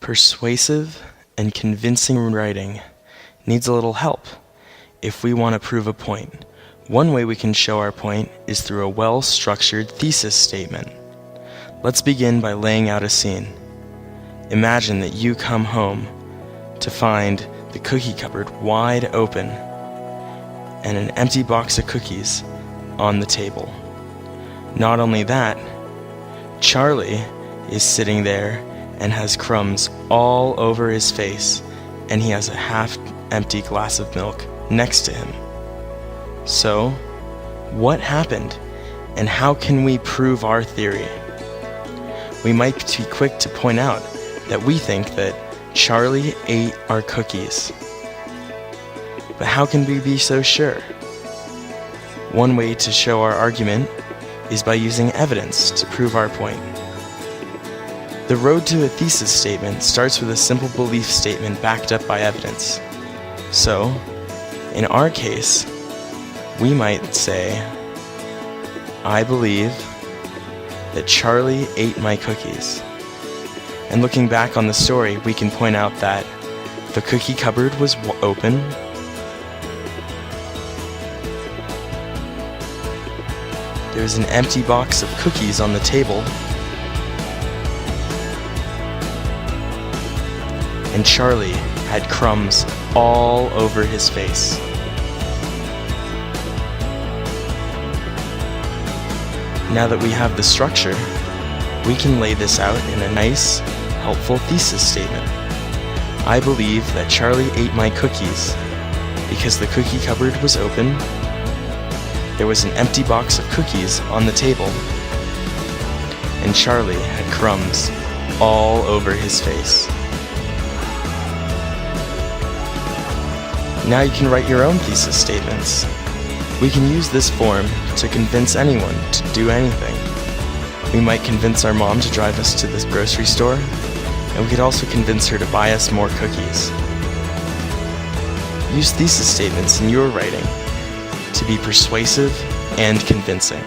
Persuasive and convincing writing needs a little help if we want to prove a point. One way we can show our point is through a well-structured thesis statement. Let's begin by laying out a scene. Imagine that you come home to find the cookie cupboard wide open and an empty box of cookies on the table. Not only that, Charlie is sitting there and has crumbs all over his face, and he has a half-empty glass of milk next to him. So, what happened, and how can we prove our theory? We might be quick to point out that we think that Charlie ate our cookies. But how can we be so sure? One way to show our argument is by using evidence to prove our point. The road to a thesis statement starts with a simple belief statement backed up by evidence. So, in our case, we might say, I believe that Charlie ate my cookies. And looking back on the story, we can point out that the cookie cupboard was open, there was an empty box of cookies on the table, and Charlie had crumbs all over his face. Now that we have the structure, we can lay this out in a nice, helpful thesis statement. I believe that Charlie ate my cookies because the cookie cupboard was open, there was an empty box of cookies on the table, and Charlie had crumbs all over his face. Now you can write your own thesis statements. We can use this form to convince anyone to do anything. We might convince our mom to drive us to this grocery store, and we could also convince her to buy us more cookies. Use thesis statements in your writing to be persuasive and convincing.